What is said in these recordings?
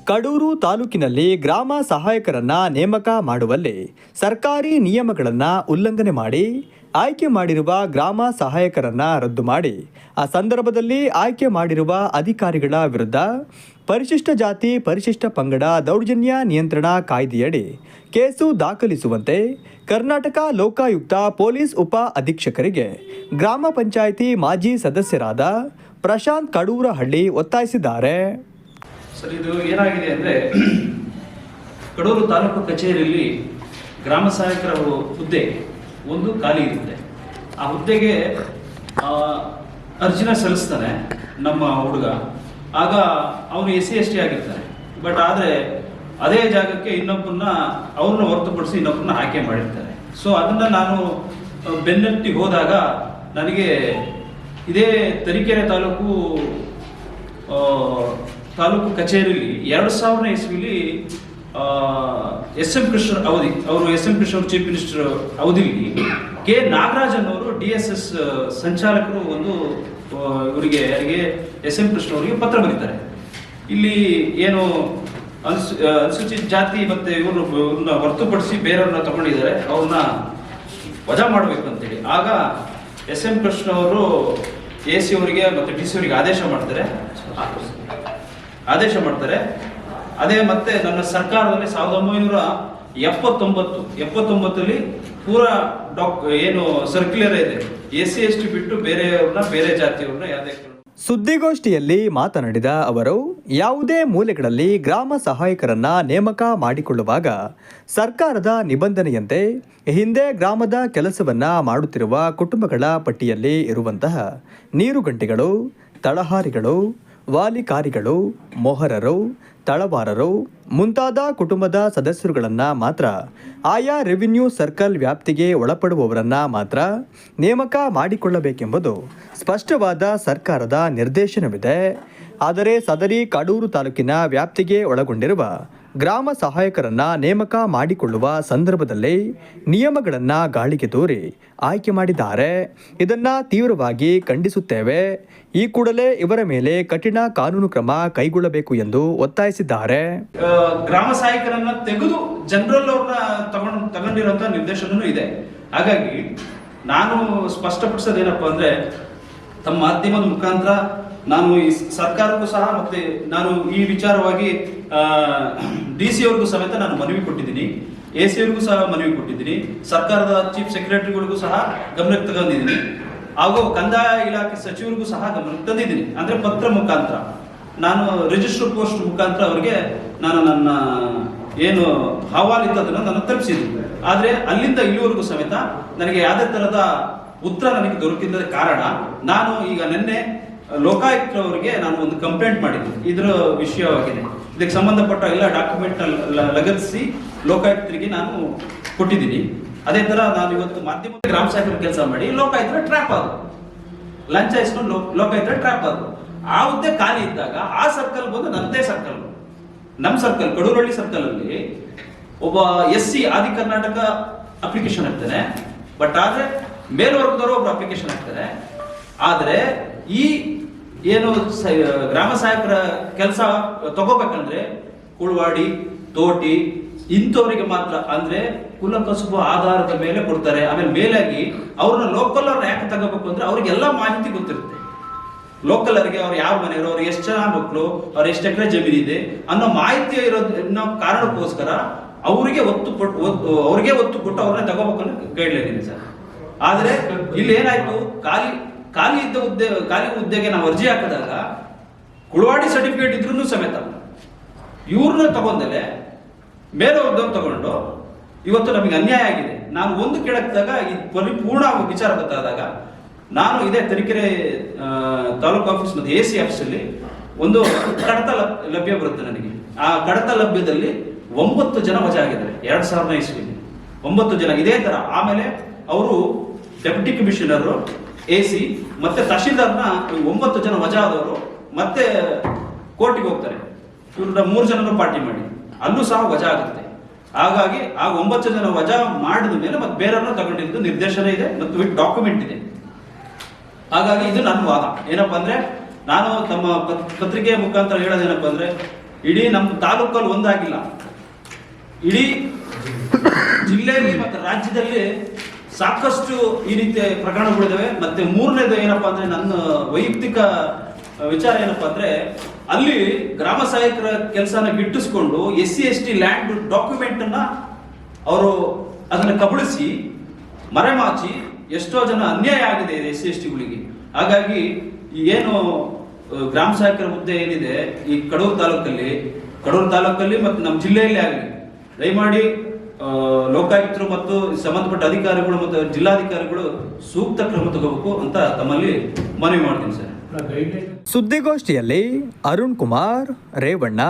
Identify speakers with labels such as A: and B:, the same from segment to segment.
A: ಕಡೂರು ತಾಲೂಕಿನಲ್ಲಿ ಗ್ರಾಮ ಸಹಾಯಕರನ್ನ ನೇಮಕ ಮಾಡುವಲ್ಲಿ ಸರ್ಕಾರಿ ನಿಯಮಗಳನ್ನು ಉಲ್ಲಂಘನೆ ಮಾಡಿ ಆಯ್ಕೆ ಮಾಡಿರುವ ಗ್ರಾಮ ಸಹಾಯಕರನ್ನ ರದ್ದು ಮಾಡಿ ಆ ಸಂದರ್ಭದಲ್ಲಿ ಆಯ್ಕೆ ಮಾಡಿರುವ ಅಧಿಕಾರಿಗಳ ವಿರುದ್ಧ ಪರಿಶಿಷ್ಟ ಜಾತಿ ಪರಿಶಿಷ್ಟ ಪಂಗಡ ದೌರ್ಜನ್ಯ ನಿಯಂತ್ರಣ ಕಾಯ್ದೆಯಡಿ ಕೇಸು ದಾಖಲಿಸುವಂತೆ ಕರ್ನಾಟಕ ಲೋಕಾಯುಕ್ತ ಪೊಲೀಸ್ ಉಪ ಅಧೀಕ್ಷಕರಿಗೆ ಗ್ರಾಮ ಪಂಚಾಯಿತಿ ಮಾಜಿ ಸದಸ್ಯರಾದ ಪ್ರಶಾಂತ್ ಕಡೂರಹಳ್ಳಿ ಒತ್ತಾಯಿಸಿದ್ದಾರೆ.
B: ಸರ್, ಇದು ಏನಾಗಿದೆ ಅಂದರೆ, ಕಡೂರು ತಾಲೂಕು ಕಚೇರಿಯಲ್ಲಿ ಗ್ರಾಮ ಸಹಾಯಕರ ಹುದ್ದೆ ಒಂದು ಖಾಲಿ ಇರುತ್ತೆ. ಆ ಹುದ್ದೆಗೆ ಅರ್ಜಿನ ಸಲ್ಲಿಸ್ತಾನೆ ನಮ್ಮ ಹುಡುಗ. ಆಗ ಅವನು SC/ST ಆಗಿರ್ತಾನೆ. ಬಟ್ ಆದರೆ ಅದೇ ಜಾಗಕ್ಕೆ ಇನ್ನೊಬ್ಬರನ್ನ ಅವ್ರನ್ನ ಹೊರತುಪಡಿಸಿ ಇನ್ನೊಬ್ಬರನ್ನ ಆಯ್ಕೆ ಮಾಡಿರ್ತಾರೆ. ಸೊ ಅದನ್ನು ನಾನು ಬೆನ್ನಟ್ಟಿ ಹೋದಾಗ ನನಗೆ ಇದೇ ತರೀಕೆರೆ ತಾಲೂಕು ಕಚೇರಿಯಲ್ಲಿ 2000ನೇ ಇಸ್ವಿಲಿ SM ಕೃಷ್ಣ ಅವಧಿ ಅವರು SM ಕೃಷ್ಣ ಅವರು ಚೀಫ್ ಮಿನಿಸ್ಟರ್ ಅವಧಿಯಲ್ಲಿ ಕೆ ನಾಗರಾಜನ್ ಅವರು DSS ಸಂಚಾಲಕರು ಒಂದು ಇವರಿಗೆ SM ಕೃಷ್ಣ ಅವರಿಗೆ ಪತ್ರ ಬರೀತಾರೆ. ಇಲ್ಲಿ ಏನು ಅನುಸೂಚಿತ ಜಾತಿ ಮತ್ತೆ ಇವ್ರನ್ನ ಹೊರತುಪಡಿಸಿ ಬೇರೆಯವ್ರನ್ನ ತಗೊಂಡಿದ್ದಾರೆ, ಅವ್ರನ್ನ ವಜಾ ಮಾಡಬೇಕು ಅಂತೇಳಿ. ಆಗ SM ಕೃಷ್ಣ ಅವರು AC ಅವರಿಗೆ ಮತ್ತೆ DC ಅವರಿಗೆ ಆದೇಶ ಮಾಡ್ತಾರೆ. ಅದೇ ಮತ್ತೆ ನನ್ನ ಸರ್ಕಾರದಲ್ಲಿ 1979 ಪೂರಾ ಏನು ಸರ್ಕ್ಯುಲರ್ ಇದೆ, SC/ST ಬಿಟ್ಟು ಬೇರೆ ಜಾತಿಯವ್ರನ್ನ ಯಾವುದೇ.
A: ಸುದ್ದಿಗೋಷ್ಠಿಯಲ್ಲಿ ಮಾತನಾಡಿದ ಅವರು, ಯಾವುದೇ ಮೂಲೆಗಳಲ್ಲಿ ಗ್ರಾಮ ಸಹಾಯಕರನ್ನ ನೇಮಕ ಮಾಡಿಕೊಳ್ಳುವಾಗ ಸರ್ಕಾರದ ನಿಬಂಧನೆಯಂತೆ ಹಿಂದೆ ಗ್ರಾಮದ ಕೆಲಸವನ್ನ ಮಾಡುತ್ತಿರುವ ಕುಟುಂಬಗಳ ಪಟ್ಟಿಯಲ್ಲಿ ಇರುವಂತಹ ನೀರುಗಂಟಿಗಳು, ತಳಹಾರಿಗಳು, ವಾಲಿಕಾರಿಗಳು, ಮೊಹರರು, ತಳವಾರರು ಮುಂತಾದ ಕುಟುಂಬದ ಸದಸ್ಯರುಗಳನ್ನು ಮಾತ್ರ ಆಯಾ ರೆವಿನ್ಯೂ ಸರ್ಕಲ್ ವ್ಯಾಪ್ತಿಗೆ ಒಳಪಡುವವರನ್ನ ಮಾತ್ರ ನೇಮಕ ಮಾಡಿಕೊಳ್ಳಬೇಕೆಂಬುದು ಸ್ಪಷ್ಟವಾದ ಸರ್ಕಾರದ ನಿರ್ದೇಶನವಿದೆ. ಆದರೆ ಸದರಿ ಕಡೂರು ತಾಲೂಕಿನ ವ್ಯಾಪ್ತಿಗೆ ಒಳಗೊಂಡಿರುವ ಗ್ರಾಮ ಸಹಾಯಕರನ್ನ ನೇಮಕ ಮಾಡಿಕೊಳ್ಳುವ ಸಂದರ್ಭದಲ್ಲಿ ನಿಯಮಗಳನ್ನು ಗಾಳಿಗೆ ತೂರಿ ಆಯ್ಕೆ ಮಾಡಿದ್ದಾರೆ. ಇದನ್ನ ತೀವ್ರವಾಗಿ ಖಂಡಿಸುತ್ತೇವೆ. ಈ ಕೂಡಲೇ ಇವರ ಮೇಲೆ ಕಠಿಣ ಕಾನೂನು ಕ್ರಮ ಕೈಗೊಳ್ಳಬೇಕು ಎಂದು ಒತ್ತಾಯಿಸಿದ್ದಾರೆ.
B: ಗ್ರಾಮ ಸಹಾಯಕರನ್ನ ತೆಗೆದು ಜನರಲ್ ಅವ್ರನ್ನ ತಗೊಂಡಿರುವಂತ ನಿರ್ದೇಶನವೂ ಇದೆ. ಹಾಗಾಗಿ ನಾನು ಸ್ಪಷ್ಟಪಡಿಸೋದೇನಪ್ಪ ಅಂದ್ರೆ, ತಮ್ಮ ಮಾಧ್ಯಮದ ಮುಖಾಂತರ ನಾನು ಈ ಸರ್ಕಾರಕ್ಕೂ ಸಹ ಮತ್ತೆ ನಾನು ಈ ವಿಚಾರವಾಗಿ DC ಅವ್ರಿಗೂ ಸಮೇತ ನಾನು ಮನವಿ ಕೊಟ್ಟಿದ್ದೀನಿ, AC ಅವ್ರಿಗೂ ಸಹ ಮನವಿ ಕೊಟ್ಟಿದ್ದೀನಿ, ಸರ್ಕಾರದ ಚೀಫ್ ಸೆಕ್ರೆಟರಿಗಳಿಗೂ ಸಹ ಗಮನಕ್ಕೆ ತಗೊಂಡಿದ್ದೀನಿ, ಹಾಗೂ ಕಂದಾಯ ಇಲಾಖೆ ಸಚಿವರಿಗೂ ಸಹ ಗಮನಕ್ಕೆ ತಂದಿದ್ದೀನಿ. ಅಂದ್ರೆ ಪತ್ರ ಮುಖಾಂತರ, ನಾನು ರಿಜಿಸ್ಟರ್ ಪೋಸ್ಟ್ ಮುಖಾಂತರ ಅವರಿಗೆ ನಾನು ನನ್ನ ಏನು ಅಹವಾಲು ಇದ್ದದನ್ನು ನಾನು ತಲುಪಿಸಿದ್ದೀನಿ. ಆದ್ರೆ ಅಲ್ಲಿಂದ ಇಲ್ಲಿವರೆಗೂ ಸಮೇತ ನನಗೆ ಯಾವುದೇ ತರಹದ ಉತ್ತರ ನನಗೆ ದೊರಕಿದ ಕಾರಣ ನಾನು ಈಗ ನಿನ್ನೆ ಲೋಕಾಯುಕ್ತರವರಿಗೆ ನಾನು ಒಂದು ಕಂಪ್ಲೇಂಟ್ ಮಾಡಿದ್ದೀನಿ. ಇದರ ವಿಷಯವಾಗಿದೆ. ಇದಕ್ಕೆ ಸಂಬಂಧಪಟ್ಟ ಎಲ್ಲ ಡಾಕ್ಯುಮೆಂಟ್ ಲಗತ್ತಿಸಿ ಲೋಕಾಯುಕ್ತರಿಗೆ ನಾನು ಕೊಟ್ಟಿದ್ದೀನಿ. ಅದೇ ತರ ನಾನು ಇವತ್ತು ಮಾಧ್ಯಮ ಗ್ರಾಮ ಸಹಾಯಕರ ಕೆಲಸ ಮಾಡಿ ಲೋಕಾಯುಕ್ತರ ಟ್ರ್ಯಾಪ್ ಆದ್ರು, ಲಂಚ ಇಸ್ಕೊಂಡು ಲೋಕಾಯುಕ್ತರ ಟ್ರ್ಯಾಪ್ ಆದ್ರು. ಆ ಹುದ್ದೆ ಖಾಲಿ ಇದ್ದಾಗ ಆ ಸರ್ಕಲ್ ಬಂದು ನನ್ನದೇ ಸರ್ಕಲ್, ನಮ್ಮ ಸರ್ಕಲ್ ಕಡೂರಹಳ್ಳಿ ಸರ್ಕಲ್ ಅಲ್ಲಿ ಒಬ್ಬ SC ಆದಿ ಕರ್ನಾಟಕ ಅಪ್ಲಿಕೇಶನ್ ಹಾಕ್ತಾನೆ. ಬಟ್ ಆದ್ರೆ ಮೇಲ್ವರ್ಗದವರು ಒಬ್ರು ಅಪ್ಲಿಕೇಶನ್ ಹಾಕ್ತಾರೆ. ಆದ್ರೆ ಈ ಏನು ಗ್ರಾಮ ಸಹಾಯಕರ ಕೆಲಸ ತಗೋಬೇಕಂದ್ರೆ ಕುಳ್ವಾಡಿ, ತೋಟಿ ಇಂಥವರಿಗೆ ಮಾತ್ರ, ಅಂದ್ರೆ ಕುಲ ಕಸುಬು ಆಧಾರದ ಮೇಲೆ ಕೊಡ್ತಾರೆ. ಆಮೇಲೆ ಮೇಲಾಗಿ ಅವ್ರನ್ನ ಲೋಕಲ್ ಅವ್ರನ್ನ ಯಾಕೆ ತಗೋಬೇಕು ಅಂದ್ರೆ ಅವ್ರಿಗೆಲ್ಲ ಮಾಹಿತಿ ಗೊತ್ತಿರುತ್ತೆ. ಲೋಕಲ್ ಅವರಿಗೆ ಅವ್ರು ಯಾವ ಮನೆಯವರು, ಅವ್ರು ಎಷ್ಟು ಜನ ಮಕ್ಕಳು, ಅವ್ರ ಎಷ್ಟು ಎಕರೆ ಜಮೀನು ಇದೆ ಅನ್ನೋ ಮಾಹಿತಿ ಇರೋದನ್ನ ಕಾರಣಕ್ಕೋಸ್ಕರ ಅವ್ರಿಗೆ ಒತ್ತು ಕೊಟ್ಟು ಅವ್ರನ್ನ ತಗೋಬೇಕು ಅನ್ನೋ ಗೈಡ್ಲೈನ್ ಇದೆ ಸರ್. ಆದ್ರೆ ಇಲ್ಲಿ ಏನಾಯ್ತು, ಖಾಲಿ ಹುದ್ದೆಗೆ ನಾವು ಅರ್ಜಿ ಹಾಕಿದಾಗ ಕುಳ್ವಾಡಿ ಸರ್ಟಿಫಿಕೇಟ್ ಇದ್ರೂ ಸಮೇತ ಇವ್ರನ್ನ ತಗೊಂಡಲೆ ಮೇಲವ್ರದವ್ರು ತಗೊಂಡು ಇವತ್ತು ನಮಗೆ ಅನ್ಯಾಯ ಆಗಿದೆ. ನಾನು ಒಂದು ಕೇಳಕ್ಕಿದಾಗ ಈ ಪರಿಪೂರ್ಣ ವಿಚಾರ ಗೊತ್ತಾದಾಗ ನಾನು ಇದೇ ತರೀಕೆರೆ ತಾಲೂಕು ಆಫೀಸ್ ಮತ್ತು AC ಆಫೀಸಲ್ಲಿ ಒಂದು ಕಡತ ಲಭ್ಯ ಬರುತ್ತೆ ನನಗೆ. ಆ ಕಡತ ಲಭ್ಯದಲ್ಲಿ 9 ಜನ ವಜಾ ಆಗಿದ್ದಾರೆ 2000ನೇ ಇಸ್ವಿಯಲ್ಲಿ, 9 ಜನ ಇದೇ ತರ. ಆಮೇಲೆ ಅವರು ಡೆಪ್ಯೂಟಿ ಕಮಿಷನರ್, AC ಮತ್ತೆ ತಹಶೀಲ್ದಾರ್ನ 9 ಜನ ವಜಾ ಆದವರು ಮತ್ತೆ ಕೋರ್ಟಿಗೆ ಹೋಗ್ತಾರೆ. ಇವ್ರನ್ನ 3 ಜನರು ಪಾರ್ಟಿ ಮಾಡಿ ಅಲ್ಲೂ ಸಹ ವಜಾ ಆಗುತ್ತೆ. ಹಾಗಾಗಿ ಆ 9 ಜನ ವಜಾ ಮಾಡಿದ ಮೇಲೆ ಮತ್ತೆ ಬೇರೆಯವ್ರನ್ನ ತಗೊಂಡಿದ್ದು ನಿರ್ದೇಶನ ಇದೆ ಮತ್ತು ವಿತ್ ಡಾಕ್ಯುಮೆಂಟ್ ಇದೆ. ಹಾಗಾಗಿ ಇದು ನನ್ನ ವಾದ ಏನಪ್ಪಾ ಅಂದ್ರೆ, ನಾನು ತಮ್ಮ ಪತ್ರಿಕೆಯ ಮುಖಾಂತರ ಹೇಳೋದೇನಪ್ಪ ಅಂದ್ರೆ, ಇಡೀ ನಮ್ಮ ತಾಲೂಕಲ್ಲಿ ಒಂದಾಗಿಲ್ಲ, ಇಡೀ ಜಿಲ್ಲೆಯಲ್ಲಿ ಮತ್ತು ರಾಜ್ಯದಲ್ಲಿ ಸಾಕಷ್ಟು ಈ ರೀತಿಯ ಪ್ರಕರಣಗಳಿದಾವೆ. ಮತ್ತೆ ಮೂರನೇದು ಏನಪ್ಪಾ ಅಂದ್ರೆ, ನನ್ನ ವೈಯಕ್ತಿಕ ವಿಚಾರ ಏನಪ್ಪಾ ಅಂದ್ರೆ, ಅಲ್ಲಿ ಗ್ರಾಮ ಸಹಾಯಕರ ಕೆಲಸನ ಗಿಟ್ಟಿಸ್ಕೊಂಡು SC/ST ಲ್ಯಾಂಡ್ ಡಾಕ್ಯುಮೆಂಟ್ ಅನ್ನ ಅವರು ಅದನ್ನ ಕಬಳಿಸಿ ಮರೆಮಾಚಿ ಎಷ್ಟೋ ಜನ ಅನ್ಯಾಯ ಆಗಿದೆ SC/STಗಳಿಗೆ. ಹಾಗಾಗಿ ಏನು ಗ್ರಾಮ ಸಹಾಯಕರ ಹುದ್ದೆ ಏನಿದೆ ಈ ಕಡೂರು ತಾಲೂಕಲ್ಲಿ ಮತ್ತು ನಮ್ಮ ಜಿಲ್ಲೆಯಲ್ಲಿ ಆಗಲಿ, ದಯಮಾಡಿ ಲೋಕಾಯುಕ್ತರು ಮತ್ತು ಸಂಬಂಧಪಟ್ಟ ಅಧಿಕಾರಿಗಳು ಮತ್ತು ಜಿಲ್ಲಾಧಿಕಾರಿಗಳು ಸೂಕ್ತ ಕ್ರಮ ತಗೋಬೇಕು ಅಂತ ತಮ್ಮಲ್ಲಿ ಮನವಿ ಮಾಡ್ತೀನಿ ಸರ್.
A: ಸುದ್ದಿಗೋಷ್ಠಿಯಲ್ಲಿ ಅರುಣ್ ಕುಮಾರ್, ರೇವಣ್ಣ,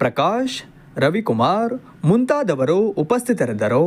A: ಪ್ರಕಾಶ್, ರವಿಕುಮಾರ್ ಮುಂತಾದವರು ಉಪಸ್ಥಿತರಿದ್ದರು.